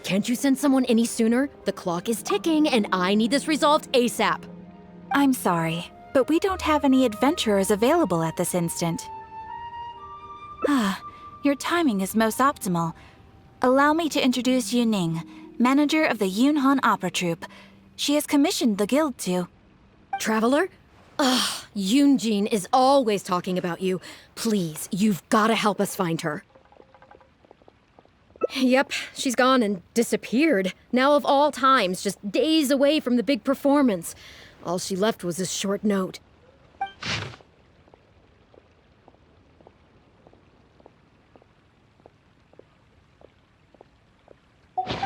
Can't you send someone any sooner? The clock is ticking, and I need this resolved ASAP. I'm sorry, but we don't have any adventurers available at this instant. Your timing is most optimal. Allow me to introduce Yuning, manager of the Yunhan Opera Troupe. She has commissioned the guild to... Traveler? Ugh, Yunjin is always talking about you. Please, you've gotta help us find her. Yep, she's gone and disappeared. Now of all times, just days away from the big performance. All she left was a short note.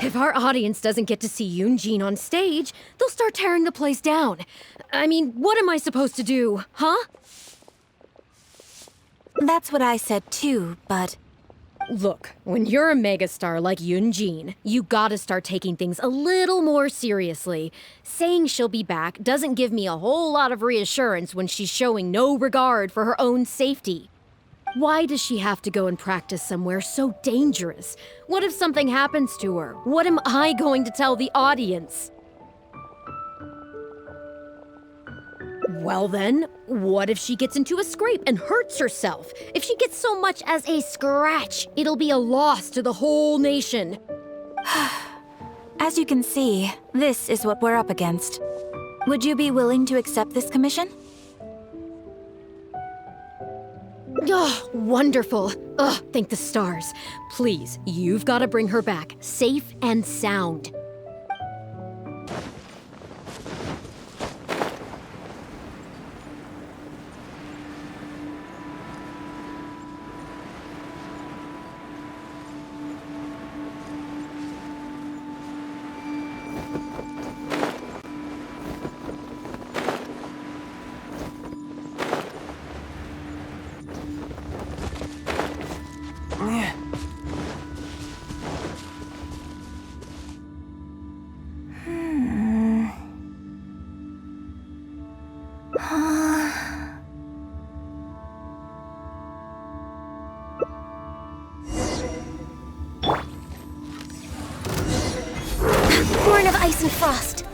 If our audience doesn't get to see Yunjin on stage, they'll start tearing the place down. I mean, what am I supposed to do, huh? That's what I said too, but... Look, when you're a megastar like Yunjin, you gotta start taking things a little more seriously. Saying she'll be back doesn't give me a whole lot of reassurance when she's showing no regard for her own safety. Why does she have to go and practice somewhere so dangerous? What if something happens to her? What am I going to tell the audience? Well then, what if she gets into a scrape and hurts herself? If she gets so much as a scratch, it'll be a loss to the whole nation. As you can see, this is what we're up against. Would you be willing to accept this commission? Oh, wonderful. Ugh, thank the stars. Please, you've got to bring her back, safe and sound. Born of ice and frost.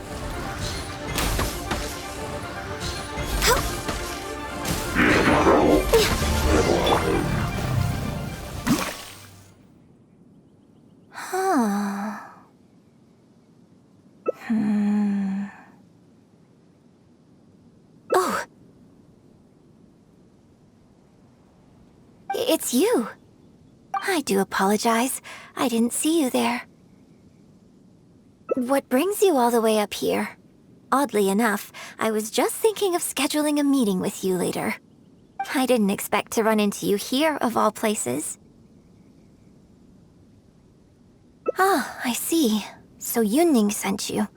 Oh. It's you. I do apologize. I didn't see you there. What brings you all the way up here? Oddly enough, I was just thinking of scheduling a meeting with you later. I didn't expect to run into you here, of all places. Ah, I see. So Yuning sent you.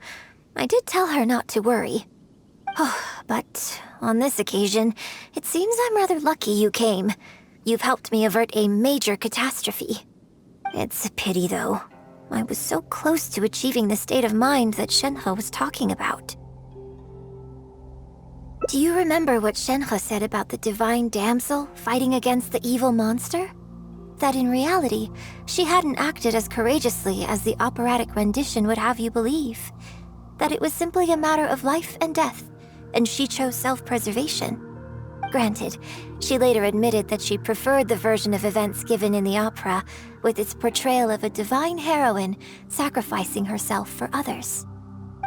I did tell her not to worry. Oh, but on this occasion, it seems I'm rather lucky you came. You've helped me avert a major catastrophe. It's a pity, though. I was so close to achieving the state of mind that Shenhe was talking about. Do you remember what Shenhe said about the divine damsel fighting against the evil monster? That in reality, she hadn't acted as courageously as the operatic rendition would have you believe. That it was simply a matter of life and death, and she chose self-preservation. Granted, she later admitted that she preferred the version of events given in the opera, with its portrayal of a divine heroine sacrificing herself for others.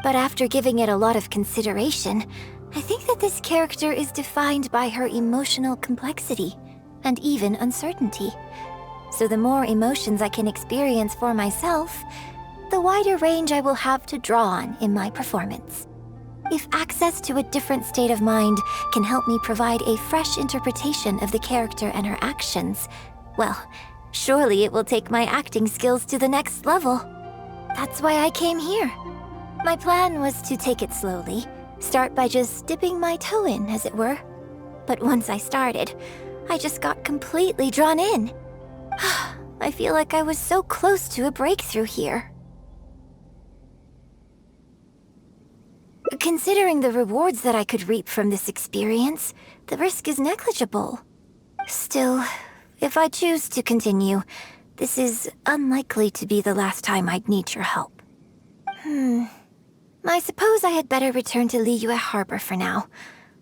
But after giving it a lot of consideration, I think that this character is defined by her emotional complexity, and even uncertainty. So the more emotions I can experience for myself, the wider range I will have to draw on in my performance. If access to a different state of mind can help me provide a fresh interpretation of the character and her actions, well, surely it will take my acting skills to the next level. That's why I came here. My plan was to take it slowly, start by just dipping my toe in, as it were. But once I started, I just got completely drawn in. I feel like I was so close to a breakthrough here. Considering the rewards that I could reap from this experience, the risk is negligible. Still, if I choose to continue, this is unlikely to be the last time I'd need your help. I suppose I had better return to Liyue Harbor for now.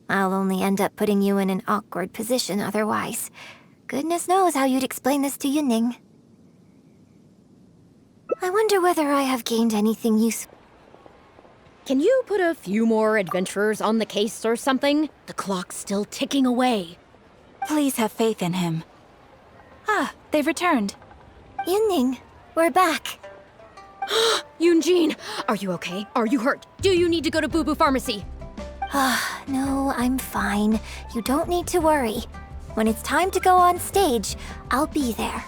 I'll only end up putting you in an awkward position otherwise. Goodness knows how you'd explain this to Yunning. I wonder whether I have gained anything useful. Can you put a few more adventurers on the case or something? The clock's still ticking away. Please have faith in him. Ah, they've returned. Yunning, we're back. Yunjin, are you okay? Are you hurt? Do you need to go to Boo Boo Pharmacy? No, I'm fine. You don't need to worry. When it's time to go on stage, I'll be there.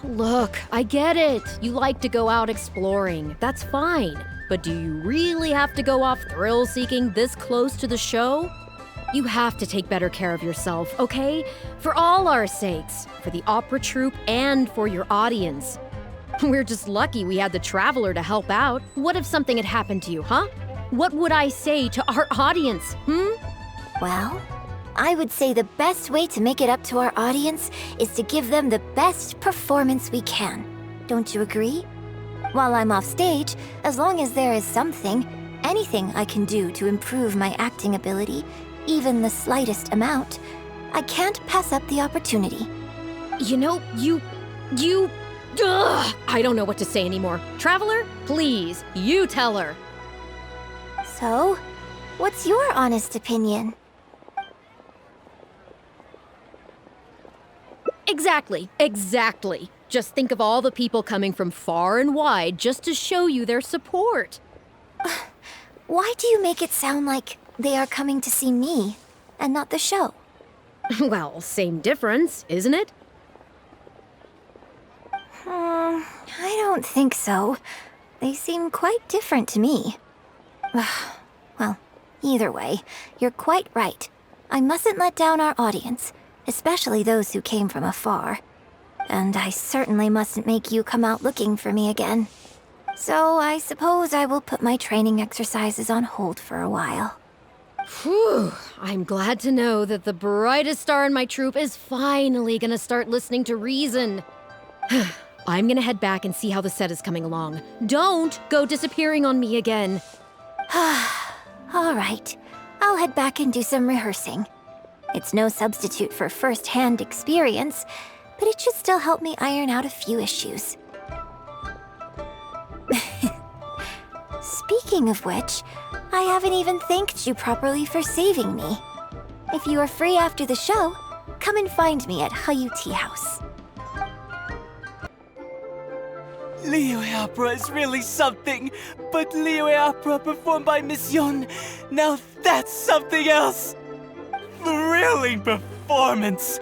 Look, I get it. You like to go out exploring. That's fine. But do you really have to go off thrill-seeking this close to the show? You have to take better care of yourself, okay? For all our sakes. For the opera troupe and for your audience. We're just lucky we had the Traveler to help out. What if something had happened to you, huh? What would I say to our audience, Well, I would say the best way to make it up to our audience is to give them the best performance we can. Don't you agree? While I'm off stage, as long as there is something, anything I can do to improve my acting ability, even the slightest amount, I can't pass up the opportunity. You know, Ugh! I don't know what to say anymore. Traveler, please, you tell her. So, what's your honest opinion? Exactly. Just think of all the people coming from far and wide just to show you their support. Why do you make it sound like they are coming to see me and not the show? Well, same difference, isn't it? I don't think so. They seem quite different to me. Well, either way, you're quite right. I mustn't let down our audience, especially those who came from afar. And I certainly mustn't make you come out looking for me again. So I suppose I will put my training exercises on hold for a while. Whew, I'm glad to know that the brightest star in my troupe is finally gonna start listening to reason. I'm gonna head back and see how the set is coming along. Don't go disappearing on me again. All right, I'll head back and do some rehearsing. It's no substitute for first-hand experience, but it should still help me iron out a few issues. Speaking of which, I haven't even thanked you properly for saving me. If you are free after the show, come and find me at Hayu Tea House. Liyue Opera is really something, but Liyue Opera performed by Miss Yun, now that's something else! Thrilling performance!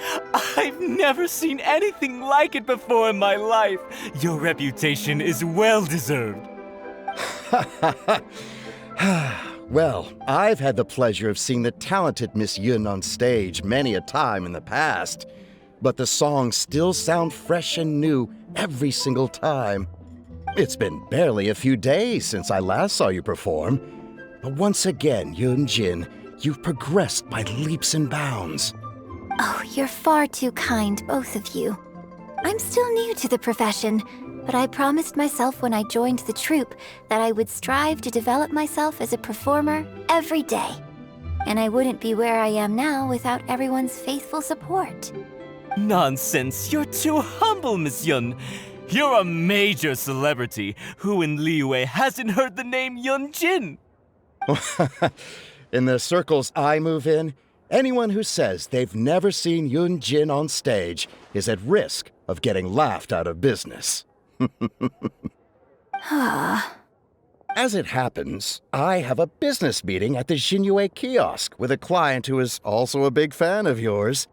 I've never seen anything like it before in my life. Your reputation is well-deserved. Well, I've had the pleasure of seeing the talented Miss Yun on stage many a time in the past, but the songs still sound fresh and new every single time. It's been barely a few days since I last saw you perform, but once again, Yunjin, you've progressed by leaps and bounds. Oh, you're far too kind, both of you. I'm still new to the profession, but I promised myself when I joined the troupe that I would strive to develop myself as a performer every day. And I wouldn't be where I am now without everyone's faithful support. Nonsense, you're too humble, Miss Yun. You're a major celebrity. Who in Liyue hasn't heard the name Yunjin? In the circles I move in, anyone who says they've never seen Yunjin on stage is at risk of getting laughed out of business. As it happens, I have a business meeting at the Xinyu kiosk with a client who is also a big fan of yours.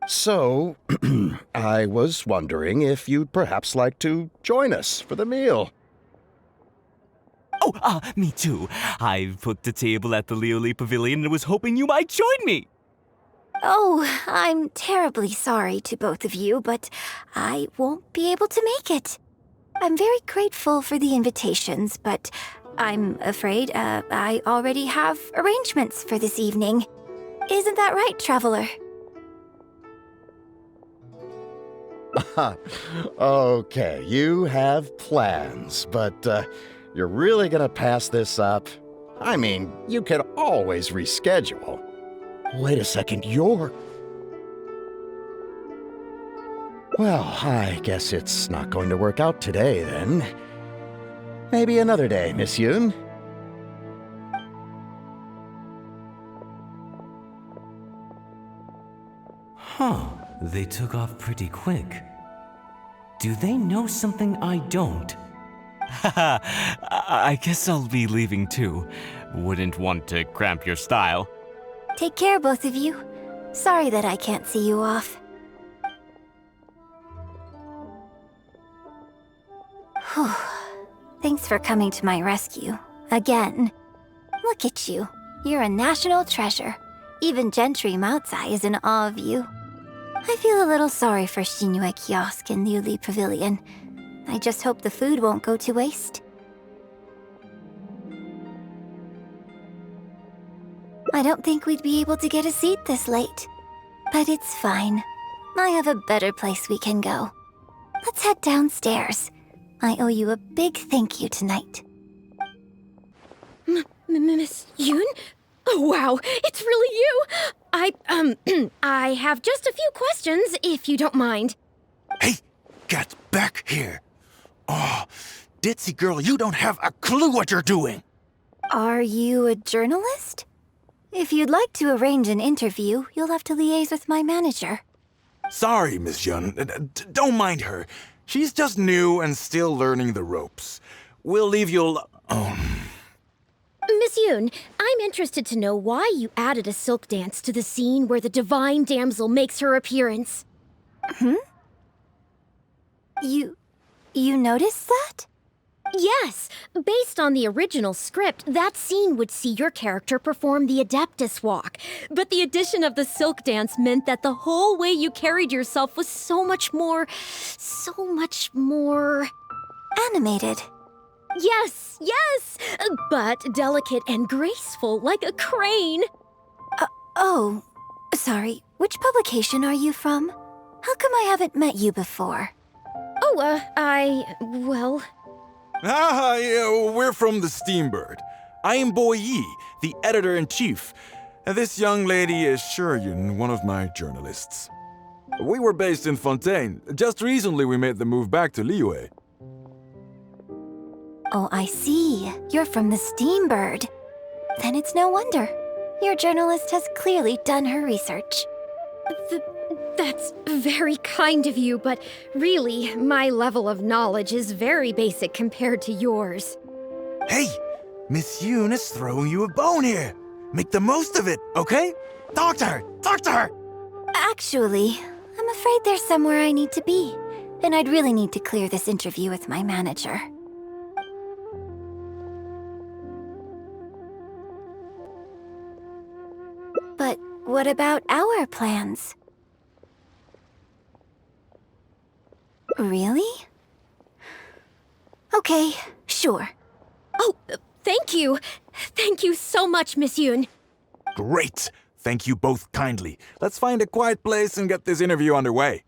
So, I was wondering if you'd perhaps like to join us for the meal. Oh, me too. I've booked a table at the Lioli Pavilion and was hoping you might join me. Oh, I'm terribly sorry to both of you, but I won't be able to make it. I'm very grateful for the invitations, but I'm afraid I already have arrangements for this evening. Isn't that right, Traveler? Okay, you have plans, but you're really gonna pass this up? I mean, you could always reschedule. Wait a second, you're... Well, I guess it's not going to work out today, then. Maybe another day, Miss Yoon. Huh, they took off pretty quick. Do they know something I don't? Haha, I guess I'll be leaving too. Wouldn't want to cramp your style. Take care, both of you. Sorry that I can't see you off. Whew. Thanks for coming to my rescue. Again. Look at you. You're a national treasure. Even Gentry Moutsai is in awe of you. I feel a little sorry for Shinue Kiosk and Liuli Pavilion. I just hope the food won't go to waste. I don't think we'd be able to get a seat this late. But it's fine. I have a better place we can go. Let's head downstairs. I owe you a big thank you tonight. Miss Yoon? Oh, wow, it's really you! I have just a few questions, if you don't mind. Hey, get back here. Oh, ditzy girl, you don't have a clue what you're doing. Are you a journalist? If you'd like to arrange an interview, you'll have to liaise with my manager. Sorry, Miss Yun. Don't mind her. She's just new and still learning the ropes. We'll leave you Miss Yoon, I'm interested to know why you added a silk dance to the scene where the divine damsel makes her appearance. You noticed that? Yes, based on the original script, that scene would see your character perform the Adeptus Walk. But the addition of the silk dance meant that the whole way you carried yourself was so much more... Animated. Yes, but delicate and graceful, like a crane. Oh, sorry. Which publication are you from? How come I haven't met you before? Well... yeah, we're from the Steambird. I am Boy Yi, the editor-in-chief. And this young lady is Shuryun, one of my journalists. We were based in Fontaine. Just recently we made the move back to Liyue. Oh, I see. You're from the Steambird. Then it's no wonder. Your journalist has clearly done her research. That's very kind of you, but really, my level of knowledge is very basic compared to yours. Hey, Miss Yoon is throwing you a bone here. Make the most of it, okay? Talk to her! Actually, I'm afraid there's somewhere I need to be. And I'd really need to clear this interview with my manager. But what about our plans? Really? Okay, sure. Oh, thank you. Thank you so much, Miss Yoon. Great! Thank you both kindly. Let's find a quiet place and get this interview underway.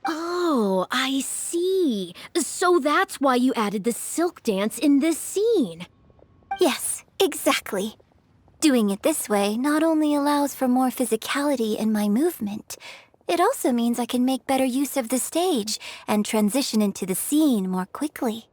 Oh, I see. So that's why you added the silk dance in this scene. Yes, exactly. Doing it this way not only allows for more physicality in my movement, it also means I can make better use of the stage and transition into the scene more quickly.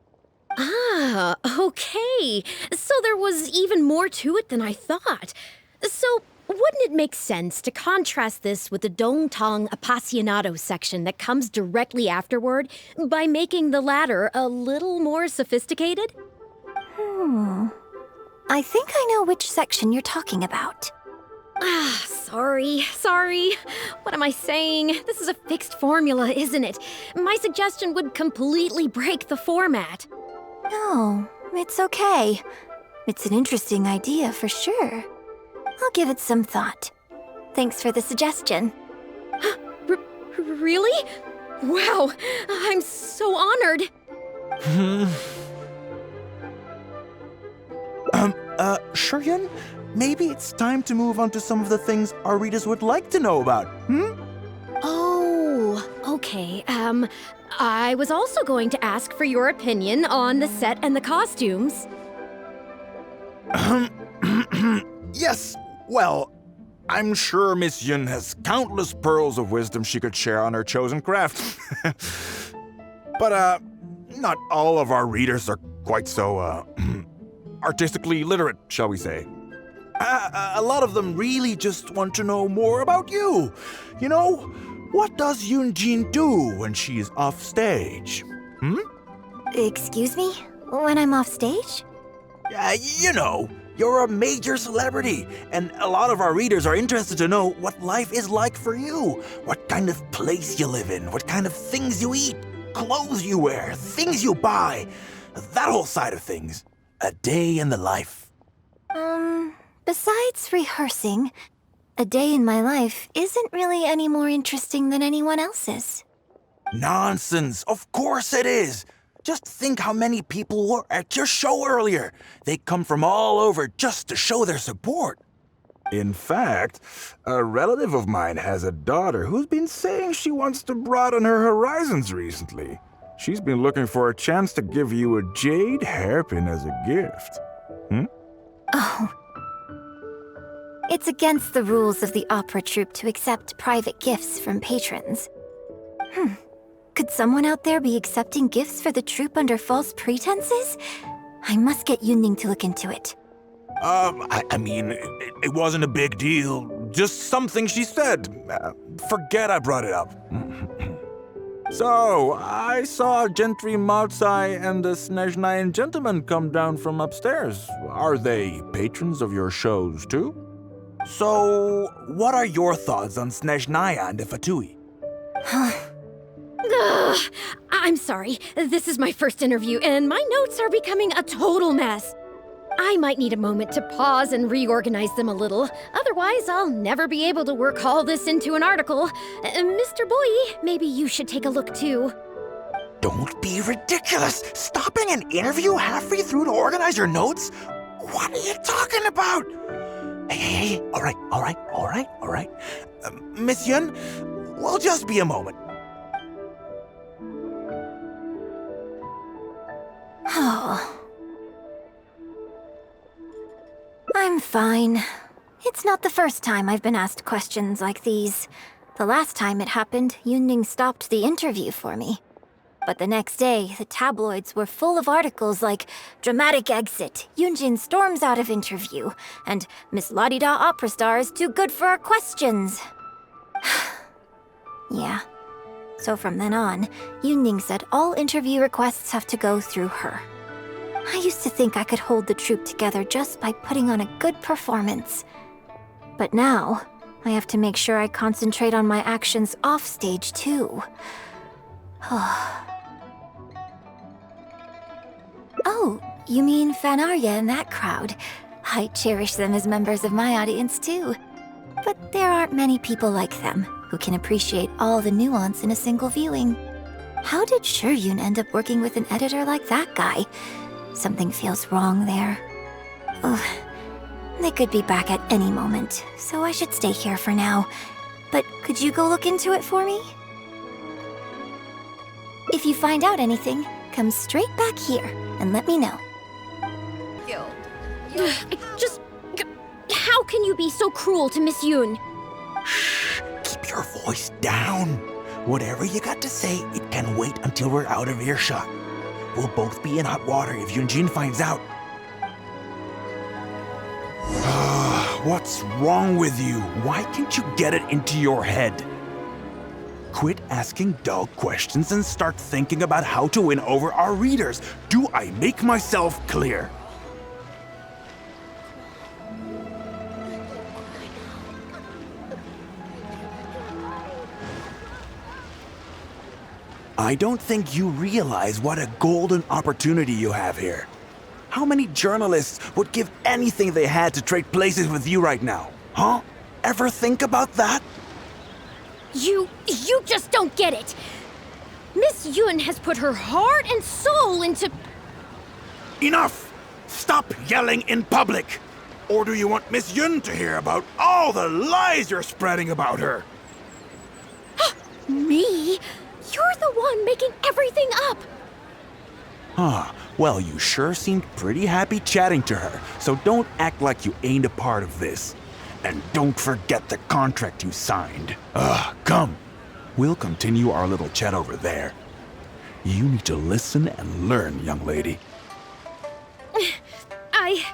Ah, okay. So there was even more to it than I thought. So wouldn't it make sense to contrast this with the Dongtong Appassionato section that comes directly afterward by making the latter a little more sophisticated? I think I know which section you're talking about. Ah, sorry. What am I saying? This is a fixed formula, isn't it? My suggestion would completely break the format. No, it's okay. It's an interesting idea for sure. I'll give it some thought. Thanks for the suggestion. Really? Wow, I'm so honored. Shuryun? maybe it's time to move on to some of the things our readers would like to know about, Oh, okay. I was also going to ask for your opinion on the set and the costumes. Yes, well, I'm sure Miss Yun has countless pearls of wisdom she could share on her chosen craft. But, not all of our readers are quite so, artistically literate, shall we say. A lot of them really just want to know more about you. You know, what does Yunjin do when she is off stage? Excuse me? When I'm off stage? You know, you're a major celebrity, and a lot of our readers are interested to know what life is like for you. What kind of place you live in, what kind of things you eat, clothes you wear, things you buy, that whole side of things. A day in the life. Besides rehearsing, a day in my life isn't really any more interesting than anyone else's. Nonsense, of course it is. Just think how many people were at your show earlier. They come from all over just to show their support. In fact, a relative of mine has a daughter who's been saying she wants to broaden her horizons recently. She's been looking for a chance to give you a jade hairpin as a gift. Oh. It's against the rules of the opera troupe to accept private gifts from patrons. Could someone out there be accepting gifts for the troupe under false pretenses? I must get Yunjin to look into it. I mean, it wasn't a big deal. Just something she said. Forget I brought it up. So, I saw Gentry Maltsai and the Snezhnayan gentleman come down from upstairs. Are they patrons of your shows, too? So, what are your thoughts on Snezhnaya and the Fatui? Ugh, I'm sorry. This is my first interview, and my notes are becoming a total mess. I might need a moment to pause and reorganize them a little. Otherwise, I'll never be able to work all this into an article. Mr. Boyi, maybe you should take a look too. Don't be ridiculous! Stopping an interview halfway through to organize your notes? What are you talking about? Hey, all right. Miss Yun, we'll just be a moment. Oh. I'm fine. It's not the first time I've been asked questions like these. The last time it happened, Yunjin stopped the interview for me. But the next day, the tabloids were full of articles like "Dramatic Exit, Yunjin storms out of interview," and "Miss La-di-da opera star is too good for our questions." Yeah. So from then on, Yunjin said all interview requests have to go through her. I used to think I could hold the troupe together just by putting on a good performance. But now, I have to make sure I concentrate on my actions off stage too. Oh, you mean Fanarya and that crowd? I cherish them as members of my audience too. But there aren't many people like them who can appreciate all the nuance in a single viewing. How did Shuryun end up working with an editor like that guy? Something feels wrong there. Ugh. They could be back at any moment, so I should stay here for now. But could you go look into it for me? If you find out anything, come straight back here and let me know. How can you be so cruel to Miss Yun? Shh, keep your voice down. Whatever you got to say, it can wait until we're out of earshot. We'll both be in hot water if Yunjin finds out. What's wrong with you? Why can't you get it into your head? Quit asking dull questions and start thinking about how to win over our readers. Do I make myself clear? I don't think you realize what a golden opportunity you have here. How many journalists would give anything they had to trade places with you right now? Huh? Ever think about that? You just don't get it. Miss Yun has put her heart and soul into... Enough! Stop yelling in public! Or do you want Miss Yun to hear about all the lies you're spreading about her? Me? You're the one making everything up! Huh. Well, you sure seemed pretty happy chatting to her, so don't act like you ain't a part of this. And don't forget the contract you signed. Come. We'll continue our little chat over there. You need to listen and learn, young lady. I...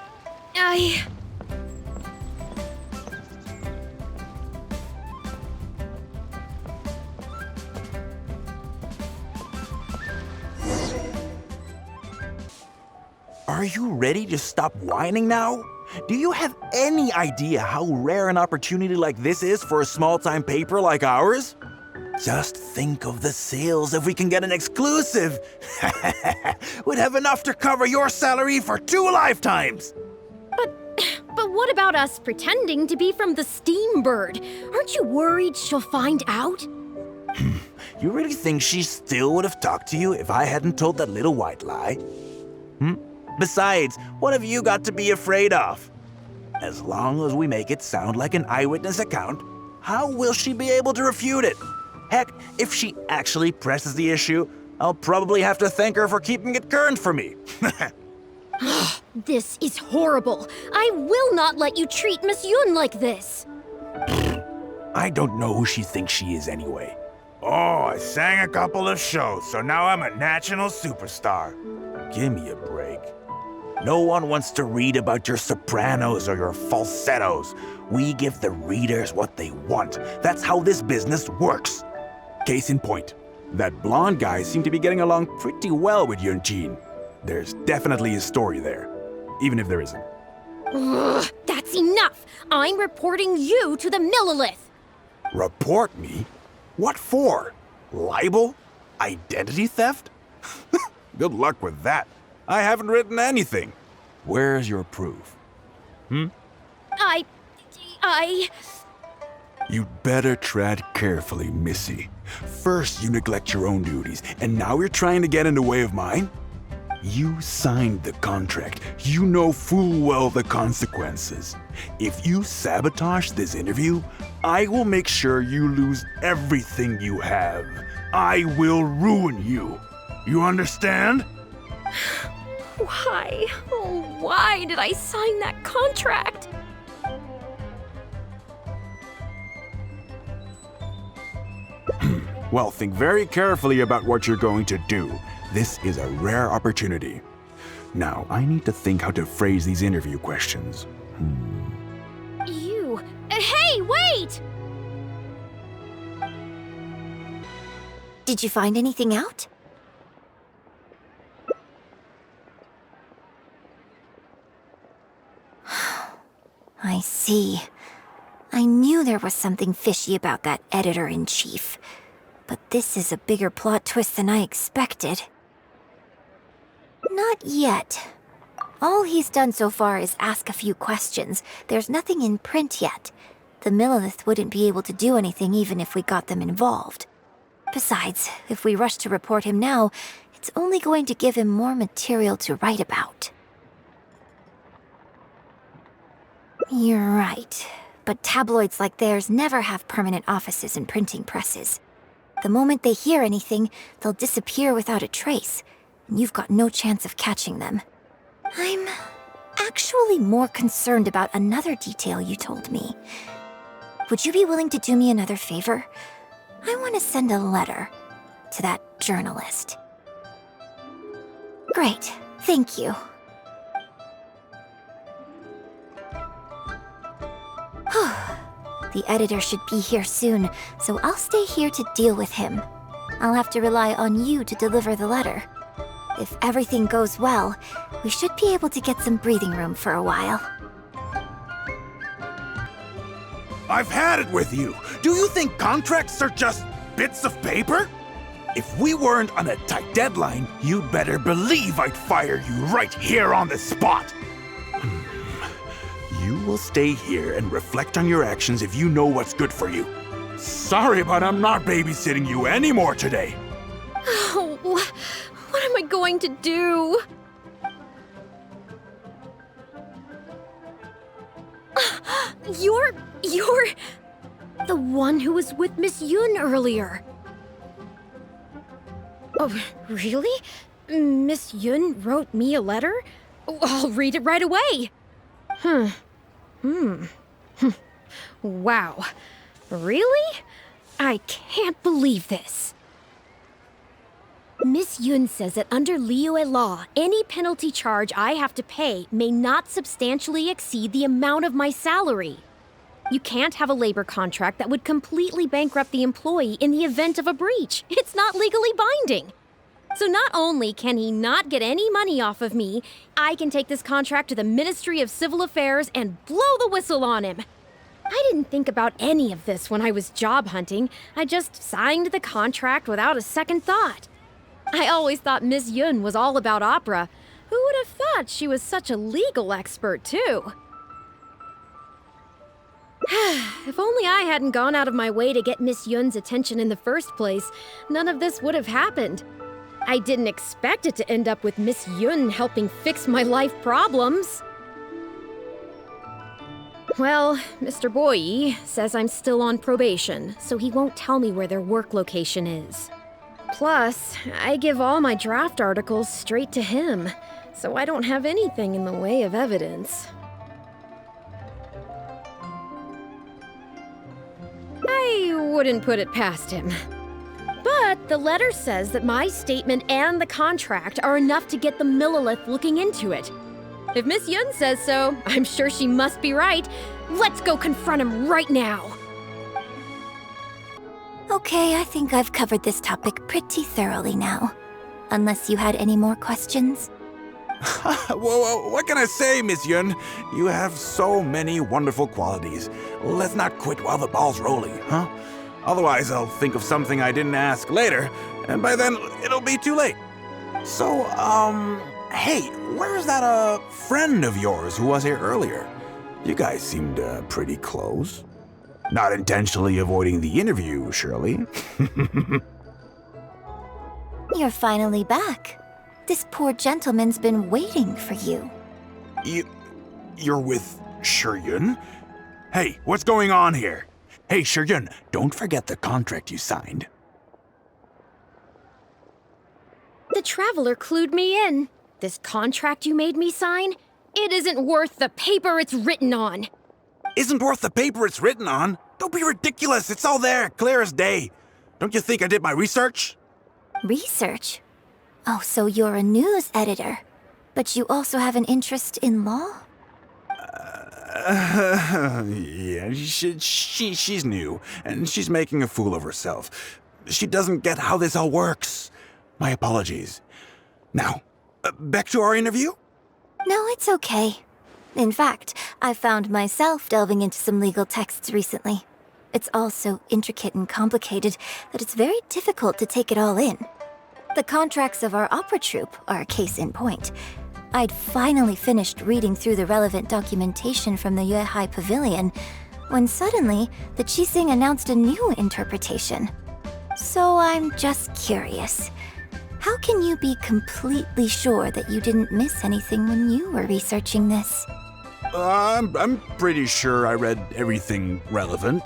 Are you ready to stop whining now? Do you have any idea how rare an opportunity like this is for a small-time paper like ours? Just think of the sales if we can get an exclusive. We'd have enough to cover your salary for 2 lifetimes. But what about us pretending to be from the Steambird? Aren't you worried she'll find out? You really think she still would have talked to you if I hadn't told that little white lie? Besides, what have you got to be afraid of? As long as we make it sound like an eyewitness account, how will she be able to refute it? Heck, if she actually presses the issue, I'll probably have to thank her for keeping it current for me. This is horrible. I will not let you treat Miss Yun like this. I don't know who she thinks she is anyway. Oh, I sang a couple of shows, so now I'm a national superstar. Give me a break. No one wants to read about your sopranos or your falsettos. We give the readers what they want. That's how this business works. Case in point, that blonde guy seemed to be getting along pretty well with Yunjin. There's definitely a story there, even if there isn't. Ugh, that's enough! I'm reporting you to the Millilith! Report me? What for? Libel? Identity theft? Good luck with that. I haven't written anything. Where's your proof? I... You'd better tread carefully, Missy. First you neglect your own duties, and now you're trying to get in the way of mine? You signed the contract. You know full well the consequences. If you sabotage this interview, I will make sure you lose everything you have. I will ruin you. You understand? Why? Oh, why did I sign that contract? Well, think very carefully about what you're going to do. This is a rare opportunity. Now, I need to think how to phrase these interview questions. You... Hey, wait! Did you find anything out? I see. I knew there was something fishy about that editor-in-chief. But this is a bigger plot twist than I expected. Not yet. All he's done so far is ask a few questions. There's nothing in print yet. The Millilith wouldn't be able to do anything even if we got them involved. Besides, if we rush to report him now, it's only going to give him more material to write about. You're right. But tabloids like theirs never have permanent offices and printing presses. The moment they hear anything, they'll disappear without a trace, and you've got no chance of catching them. I'm actually more concerned about another detail you told me. Would you be willing to do me another favor? I want to send a letter to that journalist. Great, thank you. The editor should be here soon, so I'll stay here to deal with him. I'll have to rely on you to deliver the letter. If everything goes well, we should be able to get some breathing room for a while. I've had it with you. Do you think contracts are just bits of paper? If we weren't on a tight deadline, you'd better believe I'd fire you right here on the spot. You will stay here and reflect on your actions if you know what's good for you. Sorry, but I'm not babysitting you anymore today. Oh, what am I going to do? You're the one who was with Miss Yun earlier. Oh, really? Miss Yun wrote me a letter? Oh, I'll read it right away. Wow. Really? I can't believe this. Miss Yun says that under Liyue law, any penalty charge I have to pay may not substantially exceed the amount of my salary. You can't have a labor contract that would completely bankrupt the employee in the event of a breach. It's not legally binding. So not only can he not get any money off of me, I can take this contract to the Ministry of Civil Affairs and blow the whistle on him. I didn't think about any of this when I was job hunting. I just signed the contract without a second thought. I always thought Miss Yun was all about opera. Who would have thought she was such a legal expert, too? If only I hadn't gone out of my way to get Miss Yun's attention in the first place, none of this would have happened. I didn't expect it to end up with Miss Yun helping fix my life problems. Well, Mr. Boyi says I'm still on probation, so he won't tell me where their work location is. Plus, I give all my draft articles straight to him, so I don't have anything in the way of evidence. I wouldn't put it past him. But the letter says that my statement and the contract are enough to get the Millilith looking into it. If Miss Yun says so, I'm sure she must be right. Let's go confront him right now. Okay, I think I've covered this topic pretty thoroughly now. Unless you had any more questions? Well, what can I say, Miss Yun? You have so many wonderful qualities. Let's not quit while the ball's rolling, huh? Otherwise, I'll think of something I didn't ask later, and by then, it'll be too late. So, hey, where's that, friend of yours who was here earlier? You guys seemed, pretty close. Not intentionally avoiding the interview, surely. You're finally back. This poor gentleman's been waiting for you. You're with Shiyun? Hey, what's going on here? Hey, Shiyun, don't forget the contract you signed. The Traveler clued me in. This contract you made me sign? It isn't worth the paper it's written on. Isn't worth the paper it's written on? Don't be ridiculous. It's all there, clear as day. Don't you think I did my research? Research? Oh, so you're a news editor. But you also have an interest in law? Yeah, she's new, and she's making a fool of herself. She doesn't get how this all works. My apologies. Now, back to our interview? No, it's okay. In fact, I found myself delving into some legal texts recently. It's all so intricate and complicated that it's very difficult to take it all in. The contracts of our opera troupe are a case in point. I'd finally finished reading through the relevant documentation from the Yuehai Pavilion when suddenly the Qixing announced a new interpretation. So I'm just curious. How can you be completely sure that you didn't miss anything when you were researching this? I'm pretty sure I read everything relevant.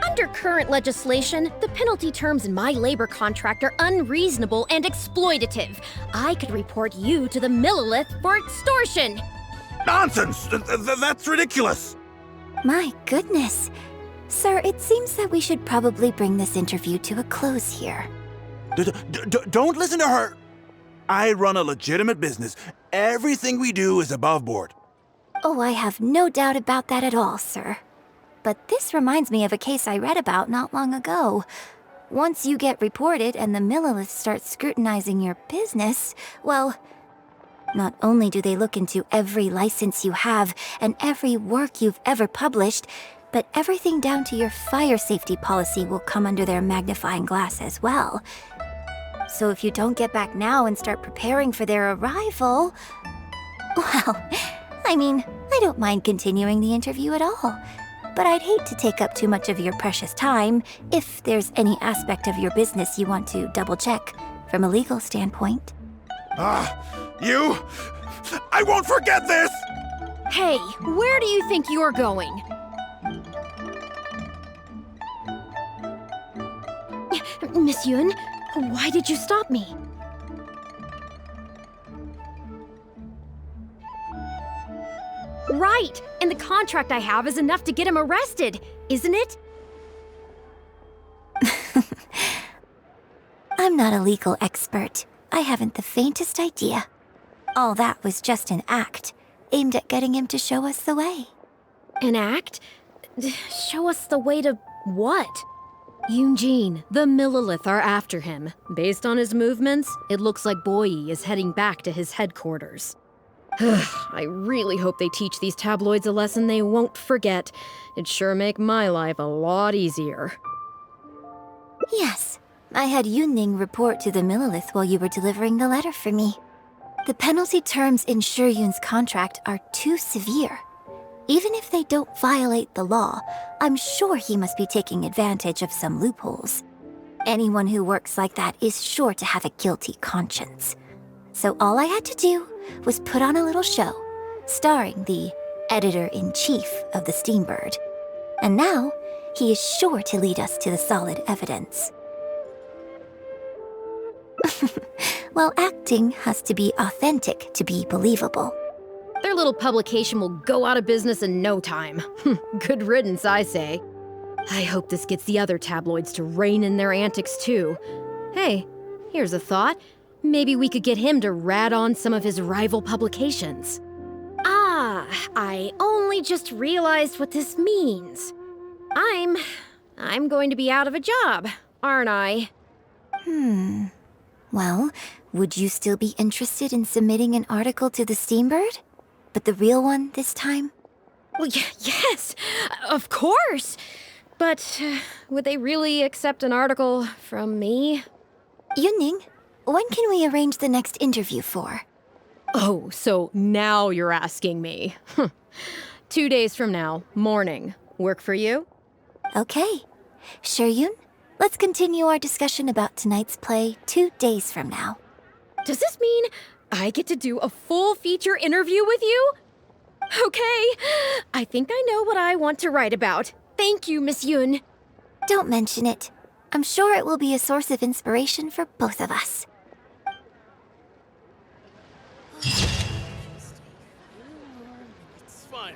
Under current legislation, the penalty terms in my labor contract are unreasonable and exploitative. I could report you to the Millilith for extortion. Nonsense! That's ridiculous! My goodness. Sir, it seems that we should probably bring this interview to a close here. Don't listen to her! I run a legitimate business. Everything we do is above board. Oh, I have no doubt about that at all, sir. But this reminds me of a case I read about not long ago. Once you get reported and the Millilith starts scrutinizing your business, well, not only do they look into every license you have and every work you've ever published, but everything down to your fire safety policy will come under their magnifying glass as well. So if you don't get back now and start preparing for their arrival, well, I mean, I don't mind continuing the interview at all. But I'd hate to take up too much of your precious time if there's any aspect of your business you want to double-check from a legal standpoint. You! I won't forget this! Hey, where do you think you're going? Miss Yun, why did you stop me? Right, and the contract I have is enough to get him arrested, isn't it? I'm not a legal expert. I haven't the faintest idea. All that was just an act, aimed at getting him to show us the way. An act? Show us the way to what? Yunjin, the Millilith are after him. Based on his movements, it looks like Boyi is heading back to his headquarters. I really hope they teach these tabloids a lesson they won't forget. It'd sure make my life a lot easier. Yes, I had Yunning report to the Millilith while you were delivering the letter for me. The penalty terms in Shiyun's contract are too severe. Even if they don't violate the law, I'm sure he must be taking advantage of some loopholes. Anyone who works like that is sure to have a guilty conscience. So all I had to do was put on a little show, starring the editor-in-chief of the Steambird. And now, he is sure to lead us to the solid evidence. Well, acting has to be authentic to be believable. Their little publication will go out of business in no time. Good riddance, I say. I hope this gets the other tabloids to rein in their antics too. Hey, here's a thought. Maybe we could get him to rat on some of his rival publications. Ah, I only just realized what this means. I'm going to be out of a job, aren't I? Well, would you still be interested in submitting an article to the Steambird? But the real one this time? Well, yes, of course. But would they really accept an article from me? Yunning, when can we arrange the next interview for? Oh, so now you're asking me. 2 days from now, morning. Work for you? Okay. Shiyun, let's continue our discussion about tonight's play 2 days from now. Does this mean I get to do a full feature interview with you? Okay, I think I know what I want to write about. Thank you, Miss Yun. Don't mention it. I'm sure it will be a source of inspiration for both of us.